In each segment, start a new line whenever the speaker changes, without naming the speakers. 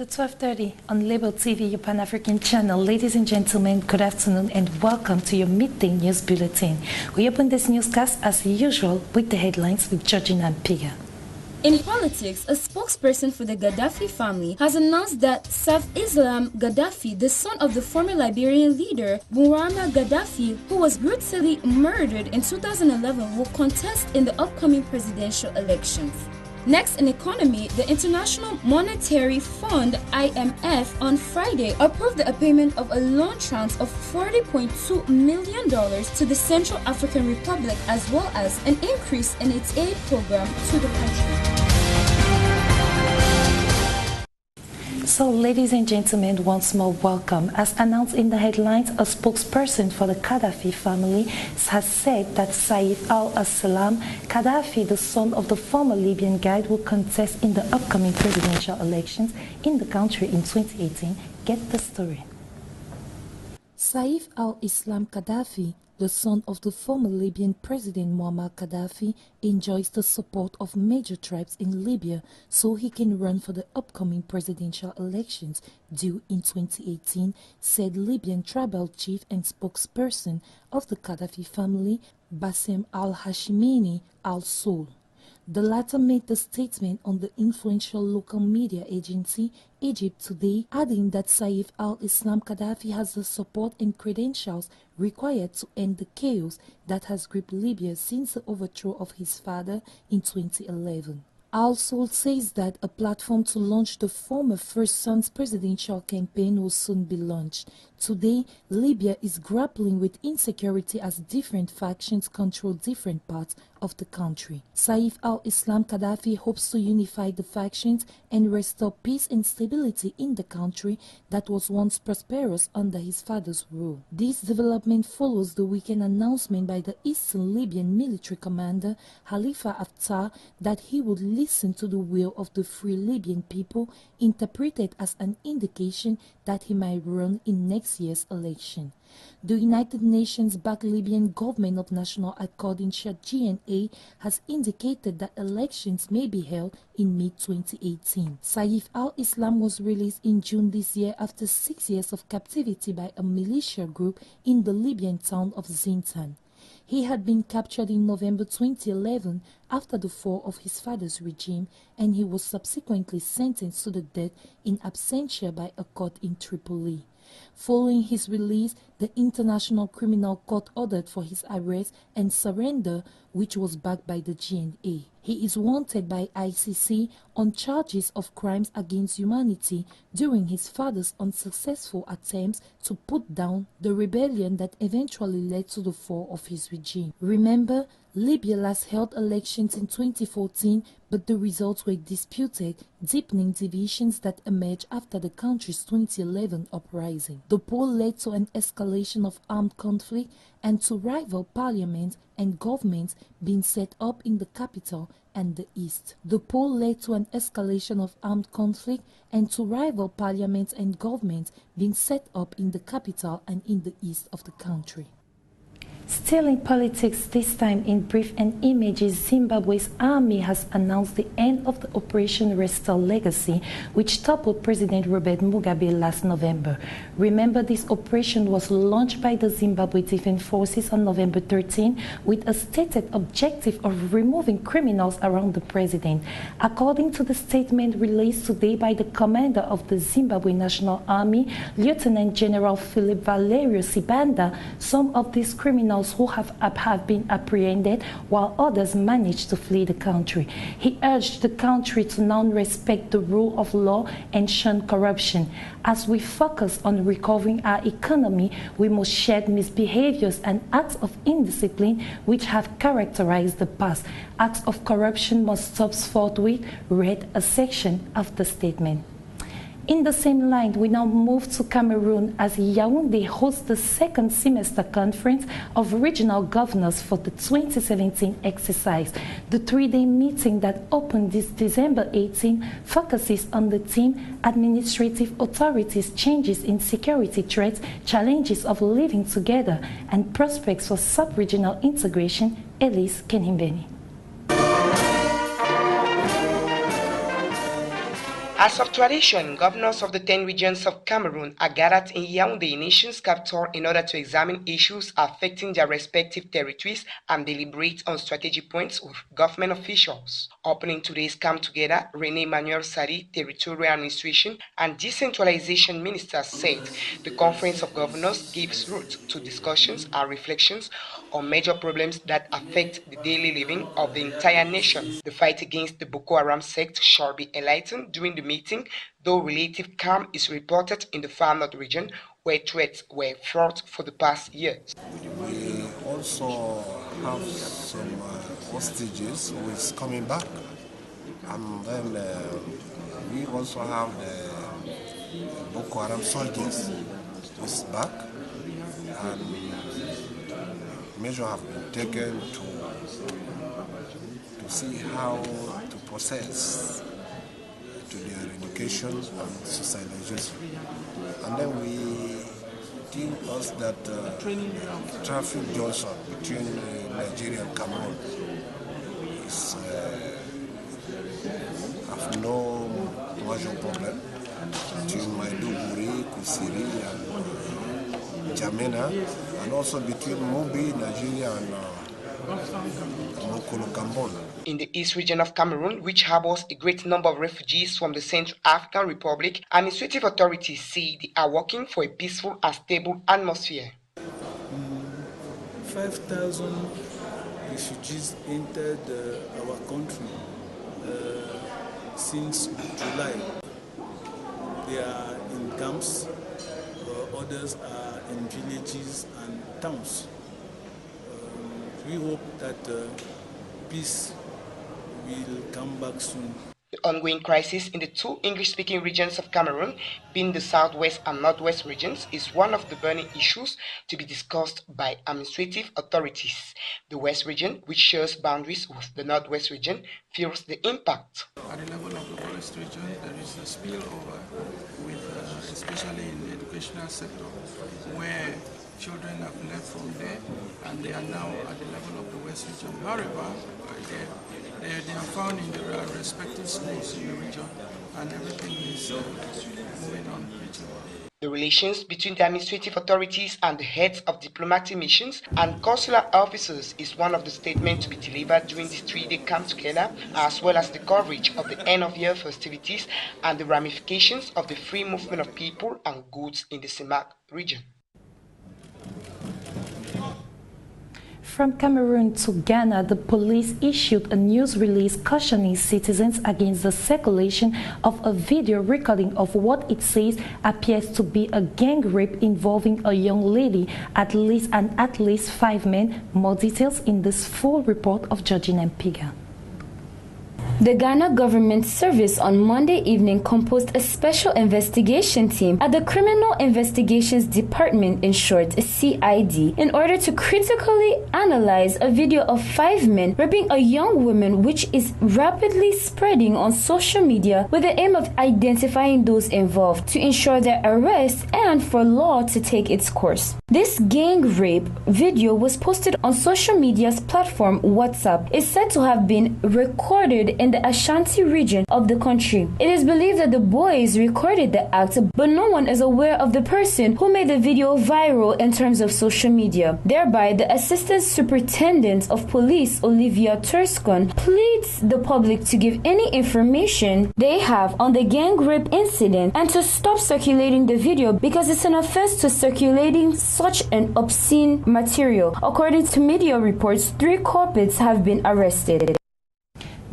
The 12:30 on LabelTV, your Pan-African channel. Ladies and gentlemen, good afternoon and welcome to your midday news bulletin. We open this newscast as usual with the headlines with Georgina and Piga.
In politics, a spokesperson for the Gaddafi family has announced that Saif Islam Gaddafi, the son of the former Liberian leader Muammar Gaddafi, who was brutally murdered in 2011, will contest in the upcoming presidential elections. Next, in economy, the International Monetary Fund (IMF) on Friday approved the payment of a loan tranche of $40.2 million to the Central African Republic, as well as an increase in its aid program to the country.
So, ladies and gentlemen, once more welcome. As announced in the headlines, a spokesperson for the Gaddafi family has said that Saif al-Islam Gaddafi, the son of the former Libyan guide, will contest in the upcoming presidential elections in the country in 2018. Get the story. Saif al-Islam Gaddafi, the son of the former Libyan President Muammar Gaddafi, enjoys the support of major tribes in Libya so he can run for the upcoming presidential elections due in 2018, said Libyan tribal chief and spokesperson of the Gaddafi family, Bassem al-Hashimini al-Soul. The latter made the statement on the influential local media agency Egypt Today, adding that Saif al-Islam Gaddafi has the support and credentials required to end the chaos that has gripped Libya since the overthrow of his father in 2011. Al-Soul says that a platform to launch the former first son's presidential campaign will soon be launched. Today, Libya is grappling with insecurity as different factions control different parts of the country. Saif al-Islam Gaddafi hopes to unify the factions and restore peace and stability in the country that was once prosperous under his father's rule. This development follows the weekend announcement by the Eastern Libyan military commander Khalifa Haftar that he would listen to the will of the free Libyan people, interpreted as an indication that he might run in next year's election. The United Nations-backed Libyan Government of National Accord GNA has indicated that elections may be held in mid-2018. Saif al-Islam was released in June this year after 6 years of captivity by a militia group in the Libyan town of Zintan. He had been captured in November 2011 after the fall of his father's regime, and he was subsequently sentenced to the death in absentia by a court in Tripoli. Following his release, the International Criminal Court ordered for his arrest and surrender, which was backed by the GNA. He is wanted by ICC on charges of crimes against humanity during his father's unsuccessful attempts to put down the rebellion that eventually led to the fall of his regime. Remember, Libya last held elections in 2014, but the results were disputed, deepening divisions that emerged after the country's 2011 uprising. The poll led to an escalation of armed conflict and to rival parliaments and governments being set up in the capital and the east. The poll led to an escalation of armed conflict and to rival parliaments and governments being set up in the capital and in the east of the country. Still in politics, this time in brief and images, Zimbabwe's army has announced the end of the Operation Restore Legacy, which toppled President Robert Mugabe last November. Remember, this operation was launched by the Zimbabwe Defense Forces on November 13 with a stated objective of removing criminals around the president. According to the statement released today by the commander of the Zimbabwe National Army, Lieutenant General Philip Valerio Sibanda, some of these criminals who have been apprehended, while others managed to flee the country. He urged the country to now respect the rule of law and shun corruption. As we focus on recovering our economy, we must shed misbehaviors and acts of indiscipline which have characterized the past. Acts of corruption must stop forthwith, read a section of the statement. In the same line, we now move to Cameroon as Yaoundé hosts the second semester conference of regional governors for the 2017 exercise. The three-day meeting that opened this December 18 focuses on the theme Administrative Authorities, Changes in Security Threats, Challenges of Living Together, and Prospects for Sub-Regional Integration. Elise Kenimbeni.
As of tradition, governors of the 10 regions of Cameroon are gathered in Yaoundé, nation's capital, in order to examine issues affecting their respective territories and deliberate on strategic points with government officials. Opening today's camp together, René Manuel Sadi, Territorial Administration and Decentralization Minister, said the Conference of Governors gives root to discussions and reflections on major problems that affect the daily living of the entire nation. The fight against the Boko Haram sect shall be enlightened during the meeting, though relative calm is reported in the Far North region, where threats were fought for the past years.
We also have some hostages who is coming back, and then we also have the Boko Haram soldiers who is back, and measures have been taken to see how to process to their education and socialization. And then we think us that traffic junction between Nigeria and Cameroon is have no major problem between Maiduguri, Kusiri and Jamena, and also between Mobi, Nigeria and Mokolo, Cameroon.
In the East region of Cameroon, which harbors a great number of refugees from the Central African Republic, administrative authorities say they are working for a peaceful and stable atmosphere.
5,000 refugees entered our country since July. They are in camps, others are in villages and towns. We hope that peace will come back soon.
The ongoing crisis in the two English-speaking regions of Cameroon, being the southwest and northwest regions, is one of the burning issues to be discussed by administrative authorities. The west region, which shares boundaries with the northwest region, feels the impact.
At the level of the west region, there is a spillover, especially in the educational sector, where children have left from there and they are now at the level of the west region. However, they are found in their respective schools in the region, and everything is moving on pretty well.
The relations between the administrative authorities and the heads of diplomatic missions and consular officers is one of the statements to be delivered during this 3-day camp together, as well as the coverage of the end-of-year festivities and the ramifications of the free movement of people and goods in the CEMAC region.
From Cameroon to Ghana, the police issued a news release cautioning citizens against the circulation of a video recording of what it says appears to be a gang rape involving a young lady, at least 5 men. More details in this full report of Georgina Mpiga.
The Ghana Government Service on Monday evening composed a special investigation team at the Criminal Investigations Department, in short CID, in order to critically analyze a video of 5 men raping a young woman, which is rapidly spreading on social media with the aim of identifying those involved to ensure their arrest and for law to take its course. This gang rape video was posted on social media's platform WhatsApp. It's said to have been recorded in the Ashanti region of the country. It is believed that the boys recorded the act, but no one is aware of the person who made the video viral in terms of social media. Thereby, the Assistant Superintendent of Police, Olivia Turscon, pleads the public to give any information they have on the gang rape incident and to stop circulating the video because it's an offense to circulating such an obscene material. According to media reports, 3 culprits have been arrested.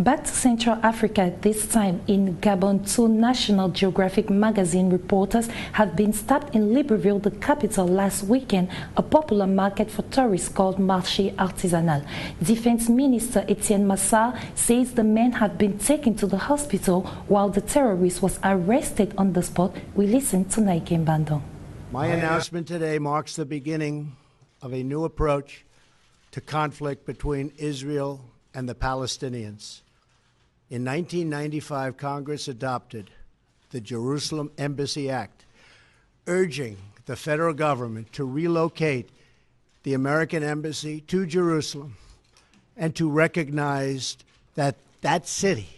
Back to Central Africa, this time in Gabon, 2 National Geographic magazine reporters have been stabbed in Libreville, the capital, last weekend, a popular market for tourists called Marché Artisanal. Defense Minister Etienne Massar says the men have been taken to the hospital while the terrorist was arrested on the spot. We listen to Naike Mbando.
My announcement today marks the beginning of a new approach to conflict between Israel and the Palestinians. In 1995, Congress adopted the Jerusalem Embassy Act, urging the federal government to relocate the American embassy to Jerusalem and to recognize that that city,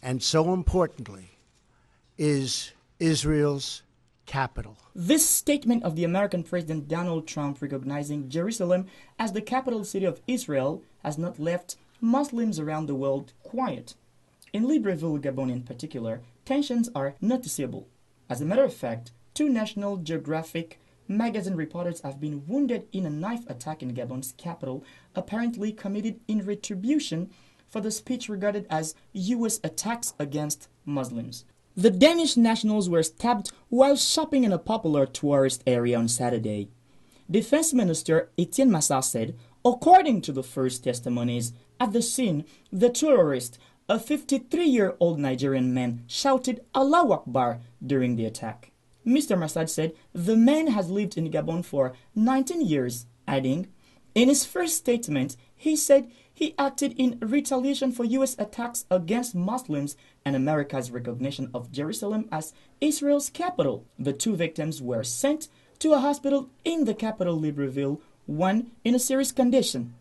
and so importantly, is Israel's capital.
This statement of the American President Donald Trump recognizing Jerusalem as the capital city of Israel has not left Muslims around the world quiet. In Libreville, Gabon in particular, tensions are noticeable. As a matter of fact, 2 National Geographic magazine reporters have been wounded in a knife attack in Gabon's capital, apparently committed in retribution for the speech regarded as U.S. attacks against Muslims. The Danish nationals were stabbed while shopping in a popular tourist area on Saturday. Defense Minister Etienne Massard said, according to the first testimonies, at the scene, the tourist, a 53-year-old Nigerian man, shouted Allahu Akbar during the attack. Mr. Massad said the man has lived in Gabon for 19 years, adding, in his first statement, he said he acted in retaliation for U.S. attacks against Muslims and America's recognition of Jerusalem as Israel's capital. The 2 victims were sent to a hospital in the capital, Libreville, one in a serious condition.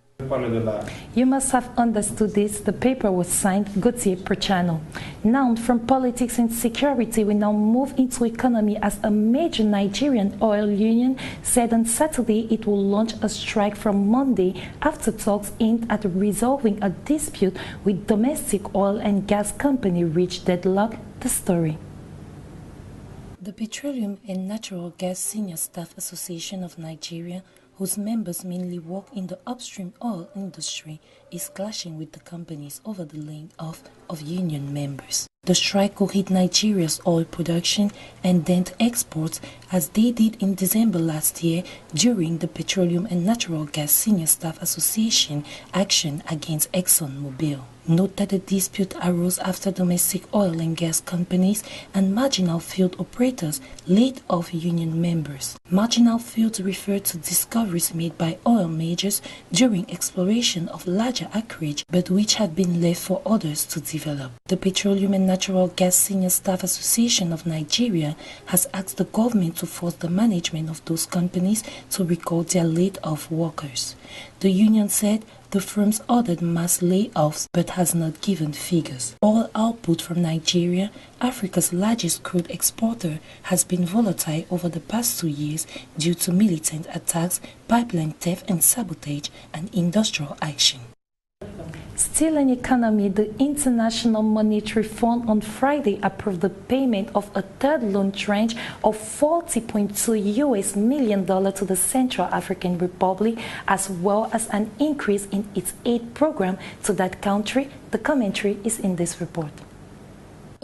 You must have understood this. The paper was signed Gauthier Perchano. Now, from politics and security, we now move into economy as a major Nigerian oil union said on Saturday it will launch a strike from Monday after talks aimed at resolving a dispute with domestic oil and gas company reached deadlock. The story. The Petroleum and Natural Gas Senior Staff Association of Nigeria, whose members mainly work in the upstream oil industry, is clashing with the companies over the layoff of union members. The strike will hit Nigeria's oil production and dent exports as they did in December last year during the Petroleum and Natural Gas Senior Staff Association action against ExxonMobil. Note that the dispute arose after domestic oil and gas companies and marginal field operators laid off union members. Marginal fields refer to discoveries made by oil majors during exploration of larger acreage but which had been left for others to develop. The Petroleum and Natural Gas Senior Staff Association of Nigeria has asked the government to force the management of those companies to record their laid-off workers. The union said the firms ordered mass layoffs but has not given figures. Oil output from Nigeria, Africa's largest crude exporter, has been volatile over the past 2 years due to militant attacks, pipeline theft and sabotage, and industrial action. Still in economy, the International Monetary Fund on Friday approved the payment of a third loan tranche of $40.2 million to the Central African Republic, as well as an increase in its aid program to that country. The commentary is in this report.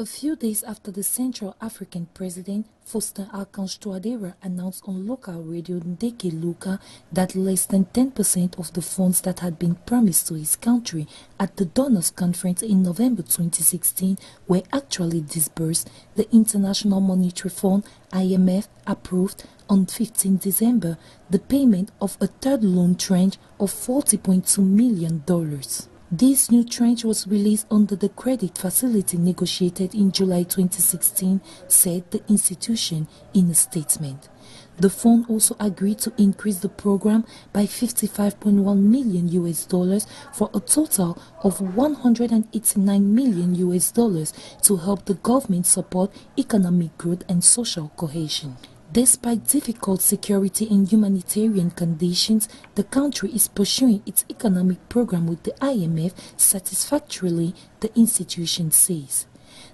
A few days after the Central African President, Faustin Archange Touadéra, announced on local radio Ndeke Luka that less than 10% of the funds that had been promised to his country at the Donors Conference in November 2016 were actually disbursed, the International Monetary Fund, IMF, approved on 15 December the payment of a third loan tranche of $40.2 million. This new tranche was released under the credit facility negotiated in July 2016, said the institution in a statement. The fund also agreed to increase the program by $55.1 million for a total of $189 million to help the government support economic growth and social cohesion. Despite difficult security and humanitarian conditions, the country is pursuing its economic program with the IMF satisfactorily, the institution says.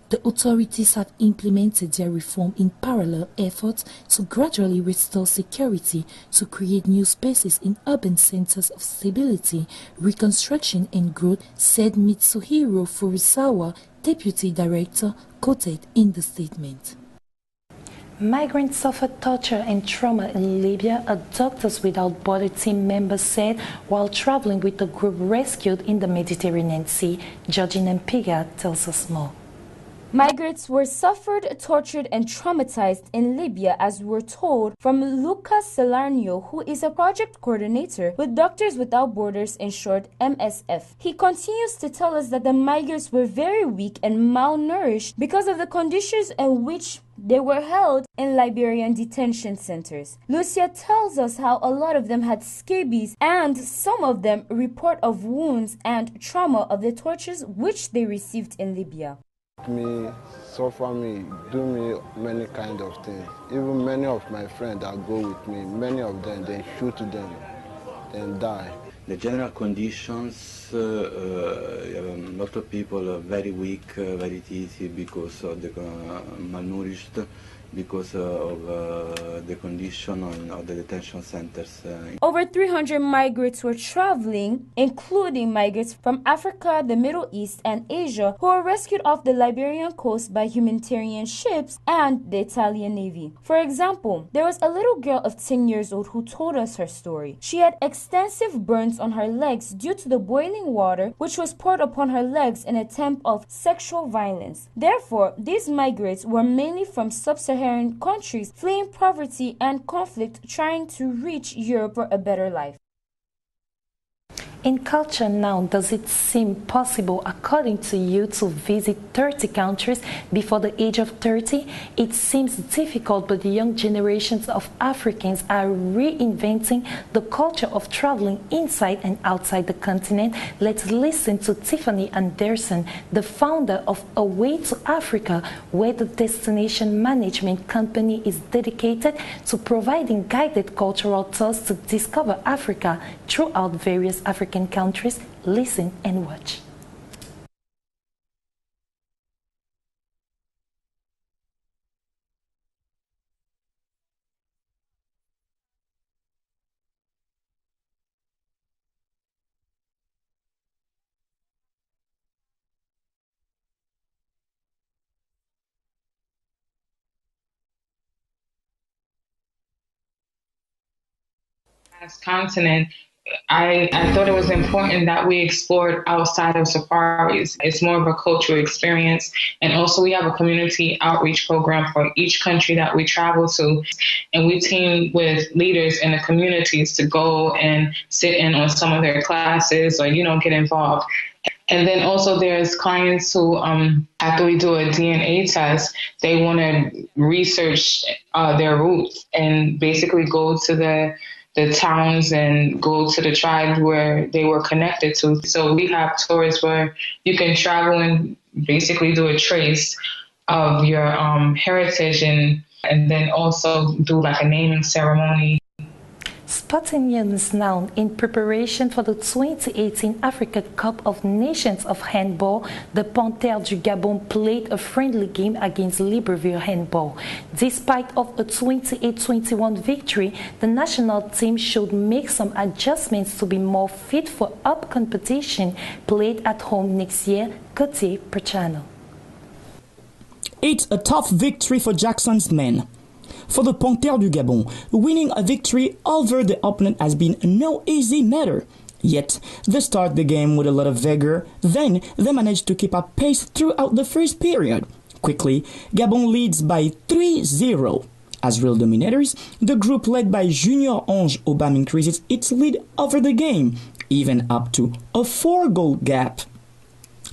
The authorities have implemented their reform in parallel efforts to gradually restore security, to create new spaces in urban centers of stability, reconstruction and growth, said Mitsuhiro Furusawa, deputy director, quoted in the statement. Migrants suffer torture and trauma in Libya, a Doctors Without Borders team member said while traveling with the group rescued in the Mediterranean Sea. Georgina Mpiga tells us more.
Migrants were suffered, tortured and traumatized in Libya, as we're told from Lucas Salarnio, who is a project coordinator with Doctors Without Borders, in short MSF. He continues to tell us that the migrants were very weak and malnourished because of the conditions in which they were held in Liberian detention centers. Lucia tells us how a lot of them had scabies and some of them report of wounds and trauma of the tortures which they received in Libya.
me, suffer me, do me many kind of things. Even many of my friends that go with me, many of them, they shoot them and die.
The general conditions, a lot of people are very weak, very dizzy because of the malnourished, because of the condition of the detention centers.
Over 300 migrants were traveling, including migrants from Africa, the Middle East, and Asia, who were rescued off the Liberian coast by humanitarian ships and the Italian Navy. For example, there was a little girl of 10 years old who told us her story. She had extensive burns on her legs due to the boiling water which was poured upon her legs in an attempt of sexual violence. Therefore, these migrants were mainly from sub-Saharan countries fleeing poverty and conflict, trying to reach Europe for a better life.
In culture now, does it seem possible, according to you, to visit 30 countries before the age of 30? It seems difficult, but the young generations of Africans are reinventing the culture of traveling inside and outside the continent. Let's listen to Tiffany Anderson, the founder of A Way to Africa, where the destination management company is dedicated to providing guided cultural tours to discover Africa throughout various African countries. Listen and watch.
As continent, I thought it was important that we explored outside of safaris. It's more of a cultural experience. And also we have a community outreach program for each country that we travel to. And we team with leaders in the communities to go and sit in on some of their classes or, get involved. And then also there's clients who, after we do a DNA test, they want to research their roots and basically go to the towns and go to the tribes where they were connected to. So we have tours where you can travel and basically do a trace of your heritage and then also do like a naming ceremony.
Sporting news now. In preparation for the 2018 Africa Cup of Nations of Handball, the Panthères du Gabon played a friendly game against Libreville Handball. Despite of a 28-21 victory, the national team should make some adjustments to be more fit for up competition played at home next year. Gauthier Perchano.
It's a tough victory for Jackson's men. For the Panthères du Gabon, winning a victory over the opponent has been no easy matter. Yet, they start the game with a lot of vigor, then they manage to keep up pace throughout the first period. Quickly, Gabon leads by 3-0. As real dominators, the group led by Junior Ange Obam increases its lead over the game, even up to a 4-goal gap.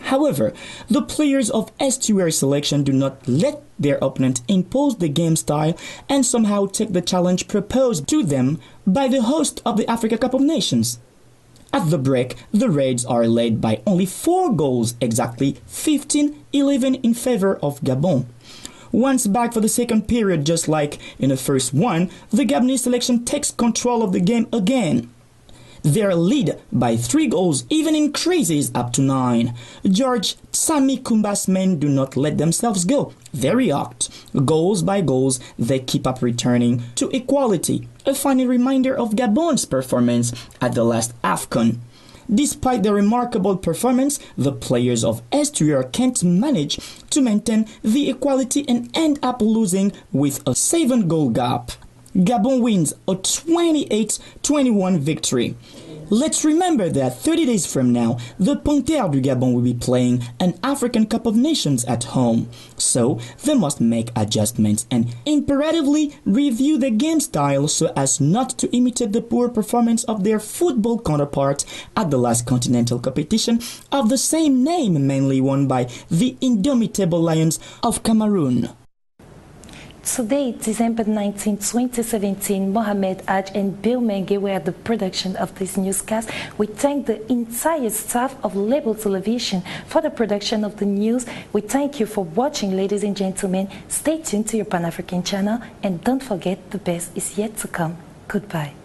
However, the players of Estuary selection do not let their opponent impose the game style and somehow take the challenge proposed to them by the host of the Africa Cup of Nations. At the break, the Reds are led by only 4 goals, exactly 15-11 in favor of Gabon. Once back for the second period, just like in the first one, the Gabonese selection takes control of the game again. Their lead by 3 goals even increases up to 9. George Sami Kumba's men do not let themselves go. They react. Goals by goals, they keep up returning to equality. A funny reminder of Gabon's performance at the last AFCON. Despite their remarkable performance, the players of Estuary can't manage to maintain the equality and end up losing with a 7-goal gap. Gabon wins a 28-21 victory. Let's remember that 30 days from now, the Panthères du Gabon will be playing an African Cup of Nations at home. So, they must make adjustments and imperatively review the game style so as not to imitate the poor performance of their football counterparts at the last continental competition of the same name, mainly won by the indomitable Lions of Cameroon.
Today, December 19, 2017, Mohamed Aj and Bill Menge were at the production of this newscast. We thank the entire staff of Label Television for the production of the news. We thank you for watching, ladies and gentlemen. Stay tuned to your Pan-African channel and don't forget the best is yet to come. Goodbye.